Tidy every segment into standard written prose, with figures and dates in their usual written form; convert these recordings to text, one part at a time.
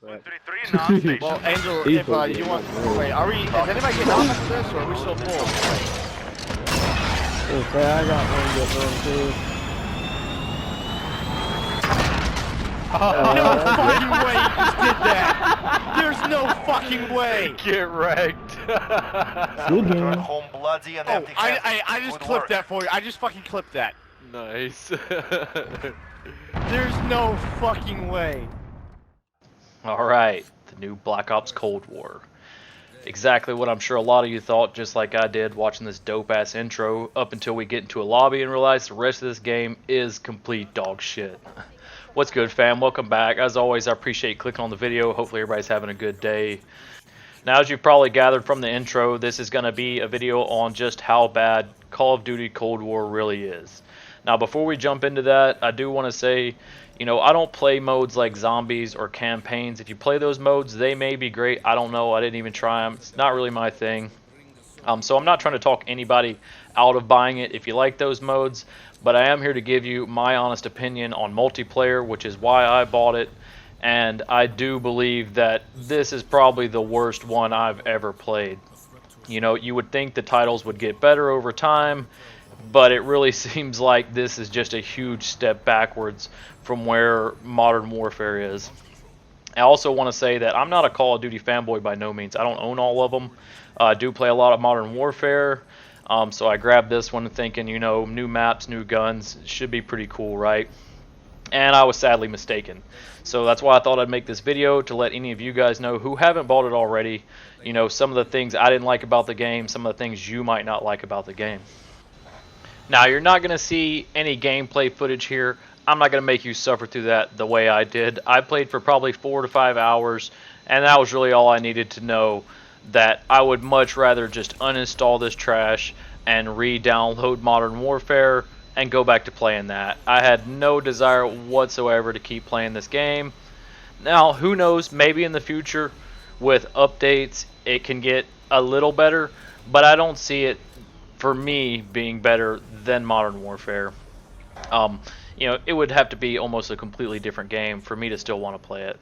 But 233 non-station. well, Angel, He's if supposed to you get want, one. wait, are we? Is anybody getting off after this, or are we still full? Okay, I got one good one too. No fucking way you just did that. There's no fucking way. Get wrecked. Good Return game. home bloody and Oh, empty-handed. I just Good clipped work. that for you. I just fucking clipped that. Nice. There's no fucking way. Alright, the new Black Ops Cold War. Exactly what I'm sure a lot of you thought, just like I did watching this dope-ass intro, up until we get into a lobby and realize the rest of this game is complete dog shit. What's good, fam? Welcome back. As always, I appreciate clicking on the video. Hopefully everybody's having a good day. Now, as you've probably gathered from the intro, this is going to be a video on just how bad Call of Duty Cold War really is. Now, before we jump into that, I do want to say, you know, I don't play modes like zombies or campaigns. If you play those modes, they may be great. I don't know. I didn't even try them. It's not really my thing. So I'm not trying to talk anybody out of buying it if you like those modes, but I am here to give you my honest opinion on multiplayer, which is why I bought it. And I do believe that this is probably the worst one I've ever played. You know, you would think the titles would get better over time, but it really seems like this is just a huge step backwards from where Modern Warfare is. I also want to say that I'm not a Call of Duty fanboy by no means. I don't own all of them. I do play a lot of Modern Warfare, so I grabbed this one thinking, you know, new maps, new guns, should be pretty cool, right? And I was sadly mistaken. So that's why I thought I'd make this video to let any of you guys know who haven't bought it already, you know, some of the things I didn't like about the game, some of the things you might not like about the game. Now, you're not going to see any gameplay footage here. I'm not going to make you suffer through that the way I did. I played for probably 4 to 5 hours, and that was really all I needed to know, that I would much rather just uninstall this trash and re-download Modern Warfare and go back to playing that. I had no desire whatsoever to keep playing this game. Now, who knows, maybe in the future with updates it can get a little better, but I don't see it, for me, being better than Modern Warfare. You know, it would have to be almost a completely different game for me to still want to play it.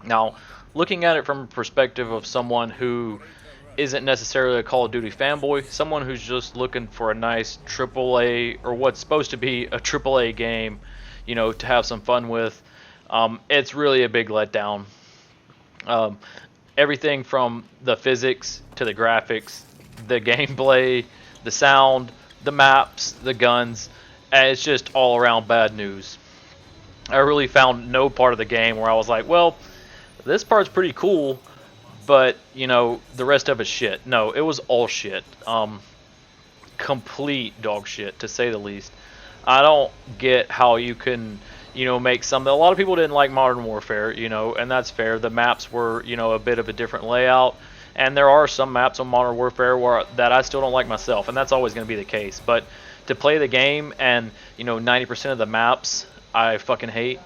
Now, looking at it from a perspective of someone who isn't necessarily a Call of Duty fanboy, someone who's just looking for a nice AAA, or what's supposed to be a AAA game, you know, to have some fun with, it's really a big letdown. Everything from the physics to the graphics, the gameplay, the sound, the maps, the guns, it's just all around bad news. I really found no part of the game where I was like, well, this part's pretty cool, but, you know, the rest of it's shit. No, it was all shit. Complete dog shit, to say the least. I don't get how you can, you know, make something. A lot of people didn't like Modern Warfare, you know, and that's fair. The maps were, you know, a bit of a different layout. And there are some maps on Modern Warfare that I still don't like myself, and that's always going to be the case. But to play the game and, you know, 90% of the maps I fucking hate,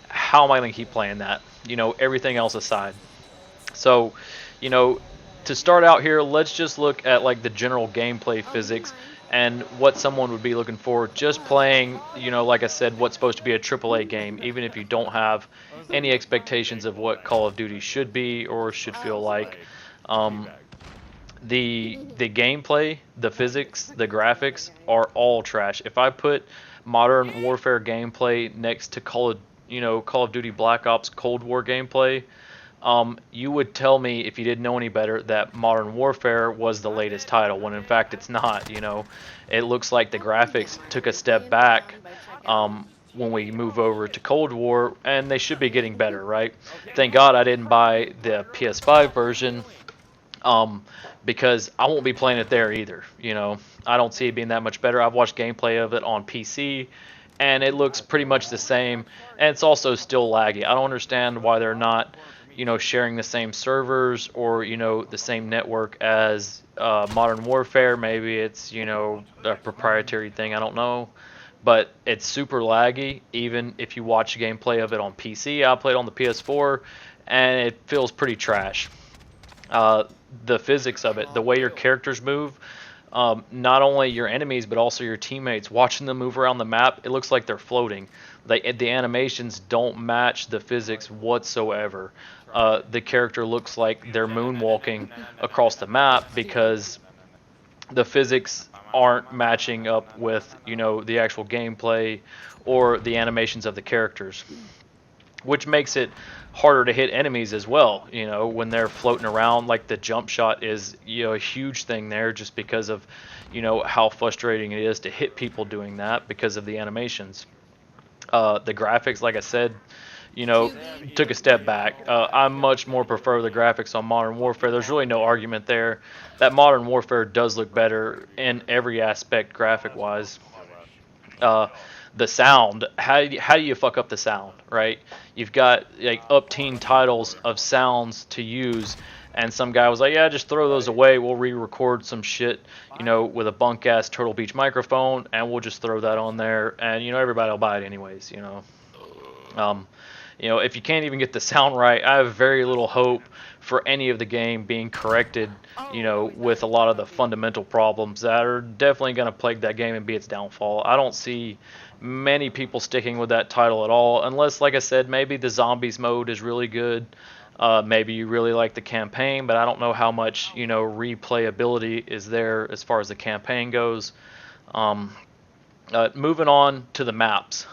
how am I going to keep playing that? You know, everything else aside. So, you know, to start out here, let's just look at like the general gameplay physics and what someone would be looking for just playing, you know, like I said, what's supposed to be a AAA game, even if you don't have any expectations of what Call of Duty should be or should feel like. The gameplay, the physics, the graphics are all trash. If I put Modern Warfare gameplay next to Call of Duty Black Ops Cold War gameplay, you would tell me, if you didn't know any better, that Modern Warfare was the latest title, when in fact it's not. You know, it looks like the graphics took a step back when we move over to Cold War, and they should be getting better, right? Thank God I didn't buy the PS5 version, because I won't be playing it there either. You know, I don't see it being that much better. I've watched gameplay of it on PC, and it looks pretty much the same, and it's also still laggy. I don't understand why they're not, you know, sharing the same servers or, you know, the same network as Modern Warfare. Maybe it's, you know, a proprietary thing, I don't know. But it's super laggy, even if you watch gameplay of it on PC. I played on the PS4, and it feels pretty trash. The physics of it, the way your characters move, not only your enemies but also your teammates, watching them move around the map, it looks like they're floating. the animations don't match the physics whatsoever. The character looks like they're moonwalking across the map because the physics aren't matching up with, you know, the actual gameplay or the animations of the characters, which makes it harder to hit enemies as well. You know, when they're floating around, like the jump shot is, you know, a huge thing there, just because of, you know, how frustrating it is to hit people doing that because of the animations. The graphics, like I said, you know, took a step back. I much more prefer the graphics on Modern Warfare. There's really no argument there. That Modern Warfare does look better in every aspect, graphic-wise. The sound, how do you fuck up the sound, right? You've got like up-teen titles of sounds to use, and some guy was like, yeah, just throw those away. We'll re-record some shit, you know, with a bunk-ass Turtle Beach microphone, and we'll just throw that on there, and, you know, everybody will buy it anyways, you know. You know, if you can't even get the sound right, I have very little hope for any of the game being corrected, you know, with a lot of the fundamental problems that are definitely going to plague that game and be its downfall. I don't see many people sticking with that title at all, unless, like I said, maybe the zombies mode is really good. Maybe you really like the campaign, but I don't know how much, you know, replayability is there as far as the campaign goes. Moving on to the maps.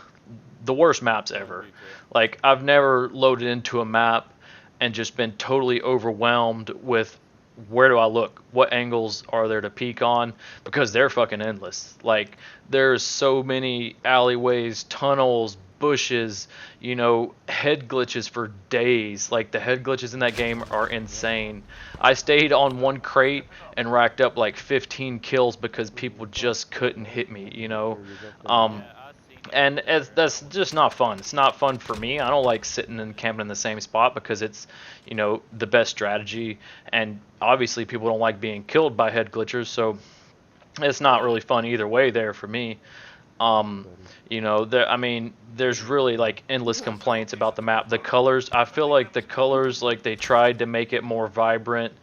The worst maps ever. Like, I've never loaded into a map and just been totally overwhelmed with where do I look? What angles are there to peek on? Because they're fucking endless. Like, there's so many alleyways, tunnels, bushes, you know, head glitches for days. Like, the head glitches in that game are insane. I stayed on one crate and racked up like 15 kills because people just couldn't hit me, you know. And that's just not fun. It's not fun for me. I don't like sitting and camping in the same spot because it's, you know, the best strategy. And obviously people don't like being killed by head glitchers, so it's not really fun either way there for me. You know, I mean, there's really like endless complaints about the map. The colors, I feel like the colors, like they tried to make it more vibrant,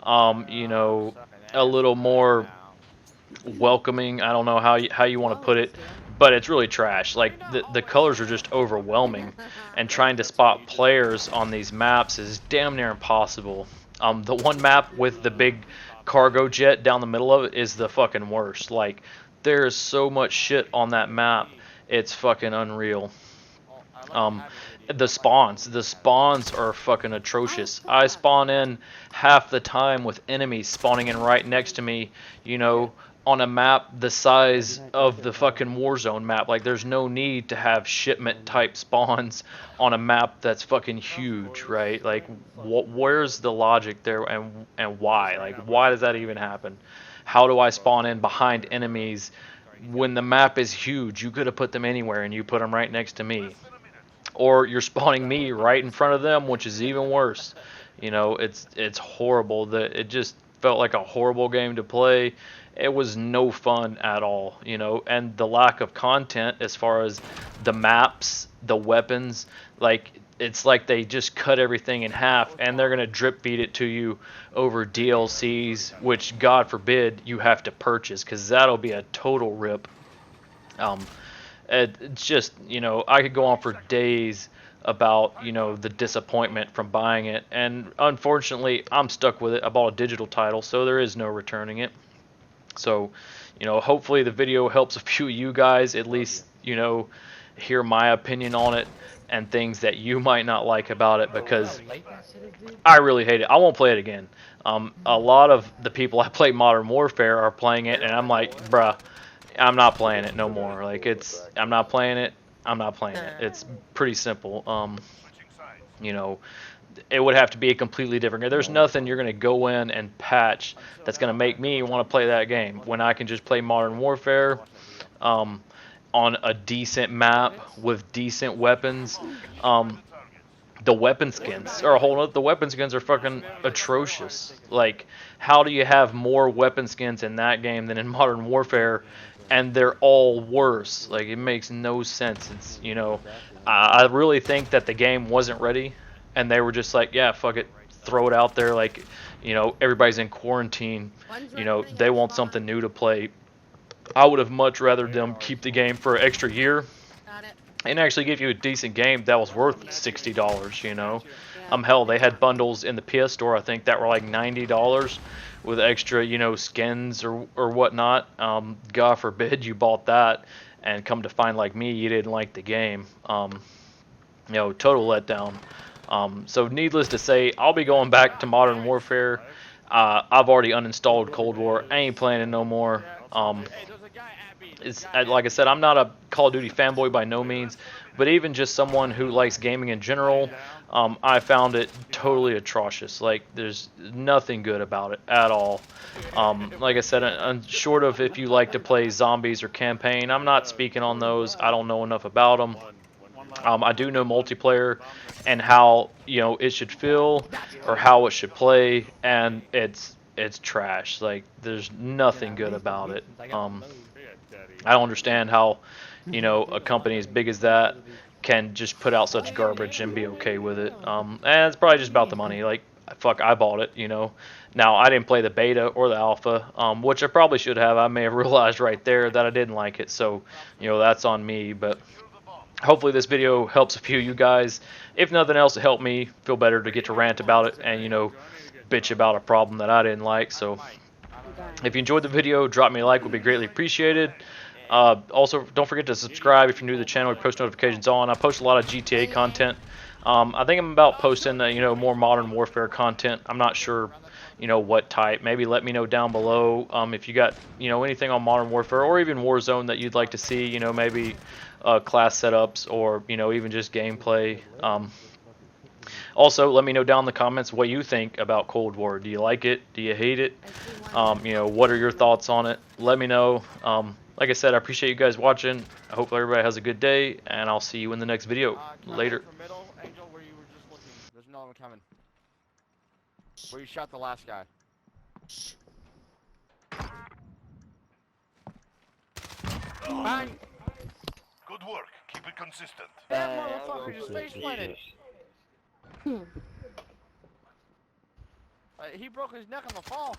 you know, a little more welcoming. I don't know how you want to put it, but it's really trash. Like, the colors are just overwhelming, and trying to spot players on these maps is damn near impossible. The one map with the big cargo jet down the middle of it is the fucking worst. Like, there's so much shit on that map, it's fucking unreal. The spawns are fucking atrocious. I spawn in half the time with enemies spawning in right next to me, you know, on a map the size of the fucking Warzone map. Like, there's no need to have shipment type spawns on a map that's fucking huge, right? Like, where's the logic there, and why? Like, why does that even happen? How do I spawn in behind enemies when the map is huge? You could have put them anywhere, and you put them right next to me. Or you're spawning me right in front of them, which is even worse. You know, it's horrible. It just felt like a horrible game to play. It was no fun at all, you know, and the lack of content as far as the maps, the weapons, like, it's like they just cut everything in half, and they're going to drip feed it to you over DLCs, which, God forbid, you have to purchase, because that'll be a total rip. It's just, you know, I could go on for days about, you know, the disappointment from buying it, and unfortunately, I'm stuck with it. I bought a digital title, so there is no returning it. So, you know, hopefully the video helps a few of you guys at least, you know, hear my opinion on it and things that you might not like about it, because I really hate it. I won't play it again. A lot of the people I play Modern Warfare are playing it, and I'm like, bruh, I'm not playing it no more. Like, I'm not playing it. I'm not playing it. It's pretty simple. You know, it would have to be a completely different game. There's nothing you're going to go in and patch that's going to make me want to play that game when I can just play Modern Warfare on a decent map with decent weapons. The weapon skins are a whole nother. The weapon skins are fucking atrocious. Like, how do you have more weapon skins in that game than in Modern Warfare, and they're all worse? Like, it makes no sense. It's, you know, I really think that the game wasn't ready, and they were just like, yeah, fuck it, throw it out there. Like, you know, everybody's in quarantine, you know, they want something new to play. I would have much rather them keep the game for an extra year and actually give you a decent game that was worth $60. You know, hell, they had bundles in the PS Store, I think, that were like $90 with extra, you know, skins or whatnot. God forbid you bought that and come to find, like me, you didn't like the game. You know, total letdown. So needless to say, I'll be going back to Modern Warfare. I've already uninstalled Cold War. I ain't playing it no more. It's like I said, I'm not a Call of Duty fanboy by no means, but even just someone who likes gaming in general, I found it totally atrocious. Like, there's nothing good about it at all. Like I said, short of if you like to play zombies or campaign, I'm not speaking on those. I don't know enough about them. I do know multiplayer and how, you know, it should feel or how it should play, and it's trash. Like, there's nothing good about it. I don't understand how, you know, a company as big as that can just put out such garbage and be okay with it. And it's probably just about the money. Like, fuck, I bought it, you know. Now, I didn't play the beta or the alpha, which I probably should have. I may have realized right there that I didn't like it, so, you know, that's on me. But hopefully this video helps a few of you guys. If nothing else, it helped me feel better to get to rant about it and, you know, bitch about a problem that I didn't like. So if you enjoyed the video, drop me a like, would be greatly appreciated. Also, don't forget to subscribe if you're new to the channel. We post notifications on. I post a lot of GTA content. I think I'm about posting, you know, more Modern Warfare content. I'm not sure, you know, what type. Maybe let me know down below if you got, you know, anything on Modern Warfare or even Warzone that you'd like to see. You know, maybe class setups or, you know, even just gameplay. Also, let me know down in the comments what you think about Cold War. Do you like it? Do you hate it? You know, what are your thoughts on it? Let me know. Like I said, I appreciate you guys watching. I hope everybody has a good day, and I'll see you in the next video. Later. Middle, Angel, where you were just looking. There's another one coming. Where you shot the last guy. Bang! Good work. Keep it consistent. That motherfucker just face planted. He broke his neck on the fall.